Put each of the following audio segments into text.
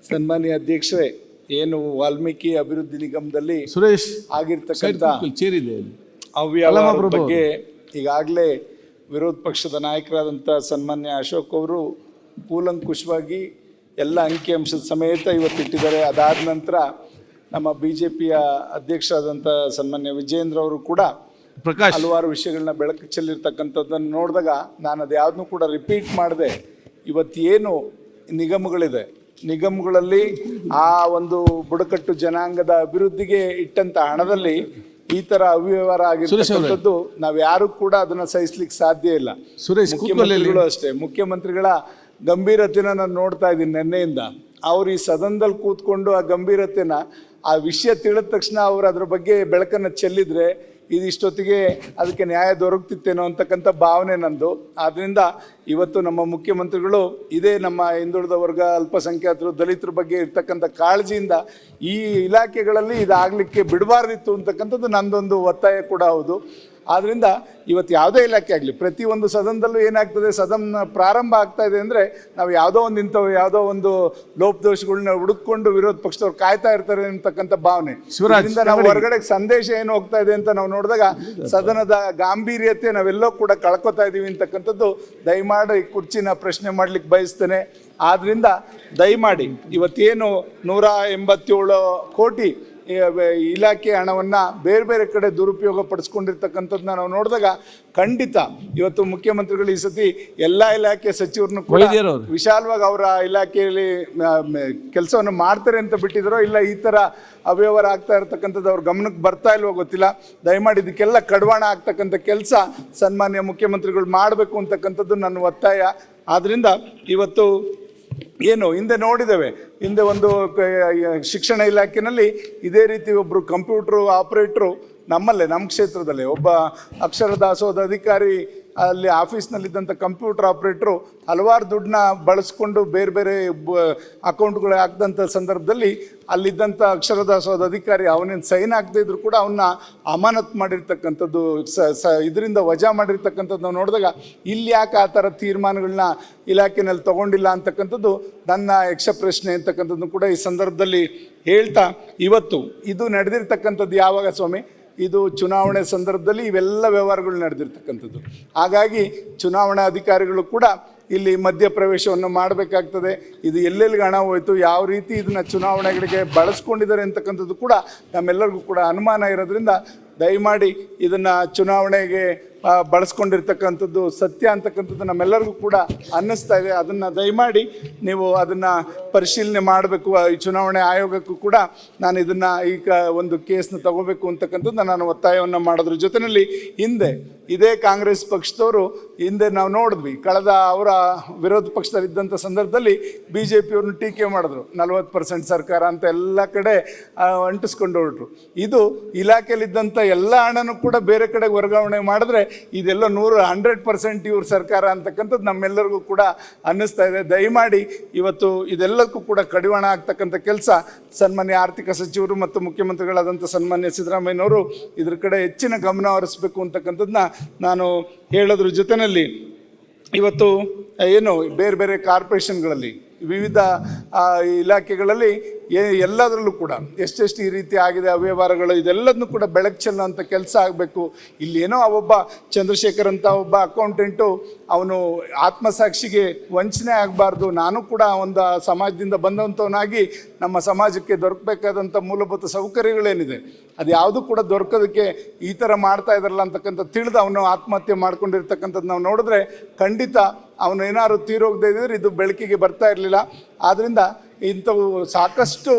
ಸನ್ಮಾನ್ಯ ಅಧ್ಯಕ್ಷರೇ, ಏನು ವಾಲ್ಮೀಕಿ ಅಭಿವೃದ್ಧಿ ನಿಗಮದಲ್ಲಿ ಸುರೇಶ್ ಆಗಿರ್ತಕ್ಕಂಥ ಅವ್ಯವಹಾರದ ಬಗ್ಗೆ ಈಗಾಗಲೇ ವಿರೋಧ ಪಕ್ಷದ ನಾಯಕರಾದಂಥ ಸನ್ಮಾನ್ಯ ಅಶೋಕ್ ಅವರು ಕೂಲಂಕುಷವಾಗಿ ಎಲ್ಲ ಅಂಕಿಅಂಶದ ಸಮೇತ ಇವತ್ತಿಟ್ಟಿದ್ದಾರೆ. ಅದಾದ ನಂತರ ನಮ್ಮ BJPಯ ಅಧ್ಯಕ್ಷರಾದಂಥ ಸನ್ಮಾನ್ಯ ವಿಜೇಂದ್ರ ಅವರು ಕೂಡ ಹಲವಾರು ವಿಷಯಗಳನ್ನ ಬೆಳಕು ಚೆಲ್ಲಿರ್ತಕ್ಕಂಥದ್ದನ್ನು ನೋಡಿದಾಗ ನಾನು ಅದು ಯಾವುದನ್ನು ಕೂಡ ರಿಪೀಟ್ ಮಾಡದೆ, ಇವತ್ತೇನು ನಿಗಮಗಳಿದೆ, ನಿಗಮಗಳಲ್ಲಿ ಆ ಒಂದು ಬುಡಕಟ್ಟು ಜನಾಂಗದ ಅಭಿವೃದ್ಧಿಗೆ ಇಟ್ಟಂತ ಹಣದಲ್ಲಿ ಈ ತರ ಅವ್ಯವಹಾರ ಆಗಿರ್ತಕ್ಕಂಥದ್ದು ನಾವು ಯಾರು ಕೂಡ ಅದನ್ನ ಸಹಿಸ್ಲಿಕ್ಕೆ ಸಾಧ್ಯ ಇಲ್ಲ. ಮುಖ್ಯಮಂತ್ರಿಗಳು ಅಷ್ಟೇ, ಮುಖ್ಯಮಂತ್ರಿಗಳ ಗಂಭೀರತೆನ ನಾನು ನೋಡ್ತಾ ಇದ್ದೀನಿ ನಿನ್ನೆಯಿಂದ. ಅವ್ರು ಈ ಸದನದಲ್ಲಿ ಕೂತ್ಕೊಂಡು ಆ ಗಂಭೀರತೆನ, ಆ ವಿಷಯ ತಿಳಿದ ತಕ್ಷಣ ಅವ್ರು ಅದ್ರ ಬಗ್ಗೆ ಬೆಳಕನ್ನು ಚೆಲ್ಲಿದ್ರೆ ಇದಿಷ್ಟೊತ್ತಿಗೆ ಅದಕ್ಕೆ ನ್ಯಾಯ ದೊರಕ್ತಿತ್ತೇನೋ ಅಂತಕ್ಕಂಥ ಭಾವನೆ ನಂದು. ಆದ್ದರಿಂದ ಇವತ್ತು ನಮ್ಮ ಮುಖ್ಯಮಂತ್ರಿಗಳು ಇದೇ ನಮ್ಮ ಹಿಂದುಳಿದ ವರ್ಗ, ಅಲ್ಪಸಂಖ್ಯಾತರು, ದಲಿತರ ಬಗ್ಗೆ ಇರ್ತಕ್ಕಂಥ ಕಾಳಜಿಯಿಂದ ಈ ಇಲಾಖೆಗಳಲ್ಲಿ ಇದಾಗಲಿಕ್ಕೆ ಬಿಡಬಾರ್ದಿತ್ತು ಅಂತಕ್ಕಂಥದ್ದು ನಂದೊಂದು ಒತ್ತಾಯ ಕೂಡ ಹೌದು. ಆದ್ದರಿಂದ ಇವತ್ತು ಯಾವುದೇ ಇಲಾಖೆ ಆಗಲಿ, ಪ್ರತಿಯೊಂದು ಸದನದಲ್ಲೂ ಏನಾಗ್ತದೆ, ಸದನ ಪ್ರಾರಂಭ ಆಗ್ತಾ ಇದೆ ಅಂದರೆ ನಾವು ಯಾವುದೋ ಒಂದು ಲೋಪದೋಷಗಳನ್ನ ಹುಡುಕೊಂಡು ವಿರೋಧ ಪಕ್ಷದವ್ರು ಕಾಯ್ತಾ ಇರ್ತಾರೆ ಅಂತಕ್ಕಂಥ ಭಾವನೆ. ಇದರಿಂದ ನಾವು ಹೊರಗಡೆ ಸಂದೇಶ ಏನು ಹೋಗ್ತಾ ಇದೆ ಅಂತ ನಾವು ನೋಡಿದಾಗ ಸದನದ ಗಾಂಭೀರ್ಯತೆ ನಾವೆಲ್ಲೋ ಕೂಡ ಕಳ್ಕೊತಾ ಇದ್ದೀವಿ ಅಂತಕ್ಕಂಥದ್ದು ದಯಮಾಡಿ ಕುರ್ಚಿನ ಪ್ರಶ್ನೆ ಮಾಡ್ಲಿಕ್ಕೆ ಬಯಸ್ತೇನೆ. ಆದ್ದರಿಂದ ದಯಮಾಡಿ ಇವತ್ತೇನು 187 ಕೋಟಿ ಇಲಾಖೆ ಹಣವನ್ನು ಬೇರೆ ಬೇರೆ ಕಡೆ ದುರುಪಯೋಗ ಪಡಿಸ್ಕೊಂಡಿರ್ತಕ್ಕಂಥದ್ದನ್ನ ನಾವು ನೋಡಿದಾಗ ಖಂಡಿತ ಇವತ್ತು ಮುಖ್ಯಮಂತ್ರಿಗಳು ಈ ಸತಿ ಎಲ್ಲ ಇಲಾಖೆ ಸಚಿವರನ್ನು ಕೂಡ ವಿಶಾಲವಾಗಿ ಅವರ ಇಲಾಖೆಯಲ್ಲಿ ಕೆಲಸವನ್ನು ಮಾಡ್ತಾರೆ ಅಂತ ಬಿಟ್ಟಿದ್ರೋ, ಇಲ್ಲ ಈ ಥರ ಅವ್ಯವಹಾರ ಆಗ್ತಾ ಇರತಕ್ಕಂಥದ್ದು ಅವ್ರ ಗಮನಕ್ಕೆ ಬರ್ತಾ ಇಲ್ವೋ ಗೊತ್ತಿಲ್ಲ. ದಯಮಾಡಿ ಇದಕ್ಕೆಲ್ಲ ಕಡಿವಾಣ ಆಗ್ತಕ್ಕಂಥ ಕೆಲಸ ಸನ್ಮಾನ್ಯ ಮುಖ್ಯಮಂತ್ರಿಗಳು ಮಾಡಬೇಕು ಅಂತಕ್ಕಂಥದ್ದು ನನ್ನ ಒತ್ತಾಯ. ಆದ್ದರಿಂದ ಇವತ್ತು ಏನು ಹಿಂದೆ ನೋಡಿದ್ದೇವೆ, ಹಿಂದೆ ಒಂದು ಶಿಕ್ಷಣ ಇಲಾಖೆಯಲ್ಲಿ ಇದೇ ರೀತಿ ಒಬ್ಬರು ಕಂಪ್ಯೂಟ್ರು ಆಪರೇಟ್ರು ನಮ್ಮ ಕ್ಷೇತ್ರದಲ್ಲಿ ಒಬ್ಬ ಅಕ್ಷರ ದಾಸೋಹದ ಅಧಿಕಾರಿ ಅಲ್ಲಿ ಆಫೀಸ್ನಲ್ಲಿದ್ದಂಥ ಕಂಪ್ಯೂಟರ್ ಆಪ್ರೇಟ್ರು ಹಲವಾರು ದುಡ್ಡನ್ನ ಬಳಸ್ಕೊಂಡು ಬೇರೆ ಬೇರೆ ಅಕೌಂಟ್ಗಳು ಹಾಕಿದಂಥ ಸಂದರ್ಭದಲ್ಲಿ ಅಲ್ಲಿದ್ದಂಥ ಅಕ್ಷರ ದಾಸೋಹದ ಅಧಿಕಾರಿ ಅವನೇನು ಸೈನ್ ಆಗದೇ ಇದ್ರು ಕೂಡ ಅವನ್ನ ಅಮಾನತ್ ಮಾಡಿರ್ತಕ್ಕಂಥದ್ದು, ಇದರಿಂದ ವಜಾ ಮಾಡಿರ್ತಕ್ಕಂಥದ್ದು ನಾವು ನೋಡಿದಾಗ ಇಲ್ಲಿ ಯಾಕೆ ಆ ಥರ ತೀರ್ಮಾನಗಳನ್ನ ಇಲಾಖೆನಲ್ಲಿ ತೊಗೊಂಡಿಲ್ಲ ಅಂತಕ್ಕಂಥದ್ದು ನನ್ನ ಯಕ್ಷ ಪ್ರಶ್ನೆ ಅಂತಕ್ಕಂಥದ್ದು ಕೂಡ ಈ ಸಂದರ್ಭದಲ್ಲಿ ಹೇಳ್ತಾ, ಇವತ್ತು ಇದು ನಡೆದಿರ್ತಕ್ಕಂಥದ್ದು ಯಾವಾಗ ಸ್ವಾಮಿ, ಇದು ಚುನಾವಣೆ ಸಂದರ್ಭದಲ್ಲಿ ಇವೆಲ್ಲ ವ್ಯವಹಾರಗಳು ನಡೆದಿರ್ತಕ್ಕಂಥದ್ದು. ಹಾಗಾಗಿ ಚುನಾವಣಾ ಅಧಿಕಾರಿಗಳು ಕೂಡ ಇಲ್ಲಿ ಮಧ್ಯಪ್ರವೇಶವನ್ನು ಮಾಡಬೇಕಾಗ್ತದೆ. ಇದು ಎಲ್ಲೆಲ್ಲಿಗೆ ಹಣ ಹೋಯಿತು, ಯಾವ ರೀತಿ ಇದನ್ನು ಚುನಾವಣೆಗಳಿಗೆ ಬಳಸ್ಕೊಂಡಿದ್ದಾರೆ ಅಂತಕ್ಕಂಥದ್ದು ಕೂಡ ನಮ್ಮೆಲ್ಲರಿಗೂ ಕೂಡ ಅನುಮಾನ ಇರೋದ್ರಿಂದ ದಯಮಾಡಿ ಇದನ್ನು ಚುನಾವಣೆಗೆ ಬಳಸ್ಕೊಂಡಿರ್ತಕ್ಕಂಥದ್ದು ಸತ್ಯ ಅಂತಕ್ಕಂಥದ್ದು ನಮ್ಮೆಲ್ಲರಿಗೂ ಕೂಡ ಅನ್ನಿಸ್ತಾ ಇದೆ. ಅದನ್ನು ದಯಮಾಡಿ ನೀವು ಅದನ್ನು ಪರಿಶೀಲನೆ ಮಾಡಬೇಕು. ಈ ಚುನಾವಣೆ ಆಯೋಗಕ್ಕೂ ಕೂಡ ನಾನು ಇದನ್ನು ಈಗ ಒಂದು ಕೇಸ್ನ ತಗೋಬೇಕು ಅಂತಕ್ಕಂಥದ್ದು ನಾನು ಒತ್ತಾಯವನ್ನು ಮಾಡೋದ್ರ ಜೊತೆಯಲ್ಲಿ ಹಿಂದೆ ಇದೇ ಕಾಂಗ್ರೆಸ್ ಪಕ್ಷದವರು ಹಿಂದೆ ನಾವು ನೋಡಿದ್ವಿ, ಕಳೆದ ಅವರ ವಿರೋಧ ಪಕ್ಷದಲ್ಲಿದ್ದಂಥ ಸಂದರ್ಭದಲ್ಲಿ BJPಯವ್ರನ್ನ ಟೀಕೆ ಮಾಡಿದ್ರು. 40% ಸರ್ಕಾರ ಅಂತ ಎಲ್ಲ ಕಡೆ ಅಂಟಿಸ್ಕೊಂಡು ಹೊರಟ್ರು. ಇದು ಇಲಾಖೆಯಲ್ಲಿದ್ದಂಥ ಎಲ್ಲ ಹಣನೂ ಕೂಡ ಬೇರೆ ಕಡೆಗೆ ವರ್ಗಾವಣೆ ಮಾಡಿದ್ರೆ ಇದೆಲ್ಲ 100% ಇವ್ರ ಸರ್ಕಾರ ಅಂತಕ್ಕಂಥದ್ದು ನಮ್ಮೆಲ್ಲರಿಗೂ ಕೂಡ ಅನ್ನಿಸ್ತಾ ಇದೆ. ದಯಮಾಡಿ ಇವತ್ತು ಇದೆಲ್ಲಕ್ಕೂ ಕೂಡ ಕಡಿವಾಣ ಆಗ್ತಕ್ಕಂಥ ಕೆಲಸ ಸನ್ಮಾನ್ಯ ಆರ್ಥಿಕ ಸಚಿವರು ಮತ್ತು ಮುಖ್ಯಮಂತ್ರಿಗಳಾದಂಥ ಸನ್ಮಾನ್ಯ ಸಿದ್ದರಾಮಯ್ಯನವರು ಇದ್ರ ಕಡೆ ಹೆಚ್ಚಿನ ಗಮನ ಹರಿಸಬೇಕು ಅಂತಕ್ಕಂಥದ್ದನ್ನ ನಾನು ಹೇಳೋದ್ರ ಜೊತೆಯಲ್ಲಿ ಇವತ್ತು ಏನು ಬೇರೆ ಬೇರೆ ಕಾರ್ಪೊರೇಷನ್ಗಳಲ್ಲಿ ವಿವಿಧ ಇಲಾಖೆಗಳಲ್ಲಿ ಎಲ್ಲದರಲ್ಲೂ ಕೂಡ ಎಷ್ಟೆಷ್ಟು ಈ ರೀತಿ ಆಗಿದೆ ಅವ್ಯವಹಾರಗಳು, ಇದೆಲ್ಲದನ್ನು ಕೂಡ ಬೆಳಕು ಚೆಲ್ಲುವಂಥ ಕೆಲಸ ಆಗಬೇಕು. ಇಲ್ಲೇನೋ ಒಬ್ಬ ಚಂದ್ರಶೇಖರ್ ಅಂತ ಒಬ್ಬ ಅಕೌಂಟೆಂಟು ಅವನು ಆತ್ಮಸಾಕ್ಷಿಗೆ ವಂಚನೆ ಆಗಬಾರ್ದು, ನಾನು ಕೂಡ ಒಂದು ಸಮಾಜದಿಂದ ಬಂದಂಥವನಾಗಿ ನಮ್ಮ ಸಮಾಜಕ್ಕೆ ದೊರಕಬೇಕಾದಂಥ ಮೂಲಭೂತ ಸೌಕರ್ಯಗಳೇನಿದೆ ಅದು ಯಾವುದು ಕೂಡ ದೊರಕೋದಕ್ಕೆ ಈ ಥರ ಮಾಡ್ತಾ ಇದ್ದಾರಲ್ಲ ಅಂತಕ್ಕಂಥ ತಿಳಿದು ಅವನು ಆತ್ಮಹತ್ಯೆ ಮಾಡ್ಕೊಂಡಿರ್ತಕ್ಕಂಥದ್ದು ನಾವು ನೋಡಿದ್ರೆ ಖಂಡಿತ ಅವನು ಏನಾದ್ರು ತೀರೋಗದೇ ಇದ್ದರೆ ಇದು ಬೆಳಕಿಗೆ ಬರ್ತಾ ಇರಲಿಲ್ಲ. ಆದ್ದರಿಂದ ಇಂಥವು ಸಾಕಷ್ಟು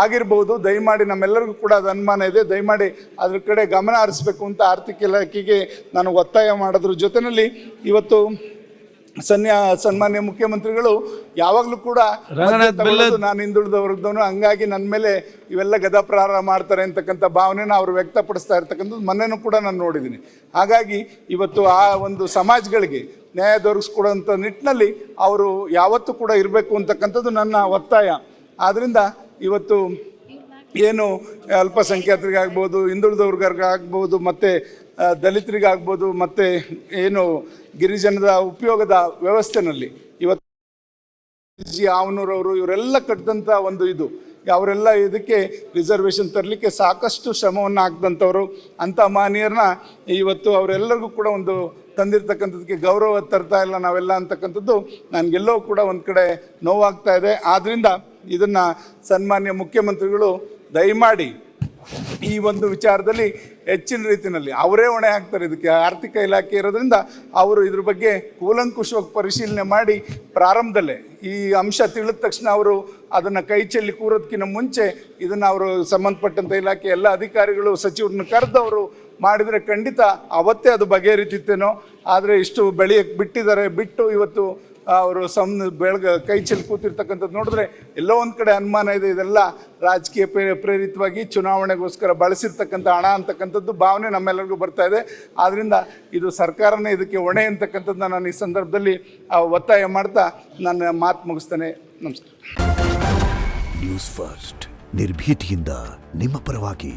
ಆಗಿರ್ಬೋದು. ದಯಮಾಡಿ ನಮ್ಮೆಲ್ಲರಿಗೂ ಕೂಡ ಅದು ಅನುಮಾನ ಇದೆ, ದಯಮಾಡಿ ಅದ್ರ ಕಡೆ ಗಮನ ಹರಿಸಬೇಕು ಅಂತ ಆರ್ಥಿಕ ಇಲಾಖೆಗೆ ನಾನು ಒತ್ತಾಯ ಮಾಡೋದ್ರ ಜೊತೆಯಲ್ಲಿ ಇವತ್ತು ಸನ್ಮಾನ್ಯ ಮುಖ್ಯಮಂತ್ರಿಗಳು ಯಾವಾಗಲೂ ಕೂಡ ನಾನು ಹಿಂದುಳಿದ ವರ್ಗದವನು, ಹಂಗಾಗಿ ನನ್ನ ಮೇಲೆ ಇವೆಲ್ಲ ಗದಾಪ್ರಹಾರ ಮಾಡ್ತಾರೆ ಅಂತಕ್ಕಂಥ ಭಾವನೆನ ಅವರು ವ್ಯಕ್ತಪಡಿಸ್ತಾ ಇರ್ತಕ್ಕಂಥದ್ದು ಮೊನ್ನೆನೂ ಕೂಡ ನಾನು ನೋಡಿದ್ದೀನಿ. ಹಾಗಾಗಿ ಇವತ್ತು ಆ ಒಂದು ಸಮಾಜಗಳಿಗೆ ನ್ಯಾಯ ದೊರಕಿಸ್ಕೊಡೋಂಥ ನಿಟ್ಟಿನಲ್ಲಿ ಅವರು ಯಾವತ್ತೂ ಕೂಡ ಇರಬೇಕು ಅಂತಕ್ಕಂಥದ್ದು ನನ್ನ ಒತ್ತಾಯ. ಆದ್ದರಿಂದ ಇವತ್ತು ಏನು ಅಲ್ಪಸಂಖ್ಯಾತರಿಗಾಗ್ಬೋದು, ಹಿಂದುಳಿದ ವರ್ಗರಿಗಾಗ್ಬೋದು, ಮತ್ತು ದಲಿತರಿಗಾಗ್ಬೋದು, ಮತ್ತು ಏನು ಗಿರಿಜನದ ಉಪಯೋಗದ ವ್ಯವಸ್ಥೆಯಲ್ಲಿ ಇವತ್ತು ಜಿ ಆವನೂರವರು ಇವರೆಲ್ಲ ಕಟ್ಟಿದಂಥ ಒಂದು ಇದು ಅವರೆಲ್ಲ ಇದಕ್ಕೆ ರಿಸರ್ವೇಷನ್ ತರಲಿಕ್ಕೆ ಸಾಕಷ್ಟು ಶ್ರಮವನ್ನು ಹಾಕಿದಂಥವ್ರು. ಅಂಥ ಮಾನ್ಯರನ್ನ ಇವತ್ತು ಅವರೆಲ್ಲರಿಗೂ ಕೂಡ ಒಂದು ತಂದಿರ್ತಕ್ಕಂಥದ್ದಕ್ಕೆ ಗೌರವ ತರ್ತಾ ಇಲ್ಲ ನಾವೆಲ್ಲ ಅಂತಕ್ಕಂಥದ್ದು ನನಗೆಲ್ಲೋ ಕೂಡ ಒಂದು ಕಡೆ ನೋವಾಗ್ತಾ ಇದೆ. ಆದ್ದರಿಂದ ಇದನ್ನು ಸನ್ಮಾನ್ಯ ಮುಖ್ಯಮಂತ್ರಿಗಳು ದಯಮಾಡಿ ಈ ಒಂದು ವಿಚಾರದಲ್ಲಿ ಹೆಚ್ಚಿನ ರೀತಿಯಲ್ಲಿ ಅವರೇ ಹೊಣೆ ಹಾಕ್ತಾರೆ. ಇದಕ್ಕೆ ಆರ್ಥಿಕ ಇಲಾಖೆ ಇರೋದ್ರಿಂದ ಅವರು ಇದ್ರ ಬಗ್ಗೆ ಕೂಲಂಕುಷವಾಗಿ ಪರಿಶೀಲನೆ ಮಾಡಿ ಪ್ರಾರಂಭದಲ್ಲೇ ಈ ಅಂಶ ತಿಳಿದ ತಕ್ಷಣ ಅವರು ಅದನ್ನು ಕೈ ಚೆಲ್ಲಿ ಕೂರೋದಕ್ಕಿಂತ ಮುಂಚೆ ಇದನ್ನು ಅವರು ಸಂಬಂಧಪಟ್ಟಂಥ ಇಲಾಖೆ ಎಲ್ಲ ಅಧಿಕಾರಿಗಳು ಸಚಿವರನ್ನು ಕರೆದು ಅವರು ಮಾಡಿದರೆ ಖಂಡಿತ ಅವತ್ತೇ ಅದು ಬಗೆಹರಿತಿತ್ತೇನೋ. ಆದರೆ ಇಷ್ಟು ಬೆಳೆಯಕ್ಕೆ ಬಿಟ್ಟು ಇವತ್ತು ಅವರು ಕೈ ಚೆಲ್ಲಿ ಕೂತಿರ್ತಕ್ಕಂಥದ್ದು ನೋಡಿದ್ರೆ ಎಲ್ಲೋ ಒಂದು ಕಡೆ ಅನುಮಾನ ಇದೆ. ಇದೆಲ್ಲ ರಾಜಕೀಯ ಪ್ರೇರಿತವಾಗಿ ಚುನಾವಣೆಗೋಸ್ಕರ ಬಳಸಿರ್ತಕ್ಕಂಥ ಹಣ ಅಂತಕ್ಕಂಥದ್ದು ಭಾವನೆ ನಮ್ಮೆಲ್ಲರಿಗೂ ಬರ್ತಾ ಇದೆ. ಆದ್ದರಿಂದ ಇದು ಸರ್ಕಾರನೇ ಇದಕ್ಕೆ ಹೊಣೆ ಅಂತಕ್ಕಂಥದ್ದನ್ನ ನಾನು ಈ ಸಂದರ್ಭದಲ್ಲಿ ಒತ್ತಾಯ ಮಾಡ್ತಾ ನನ್ನ ಮಾತು ಮುಗಿಸ್ತೇನೆ. ನಮಸ್ಕಾರ. ನ್ಯೂಸ್ ಫಸ್ಟ್ ನಿರ್ಭೀತಿಯಿಂದ ನಿಮ್ಮ ಪರವಾಗಿ.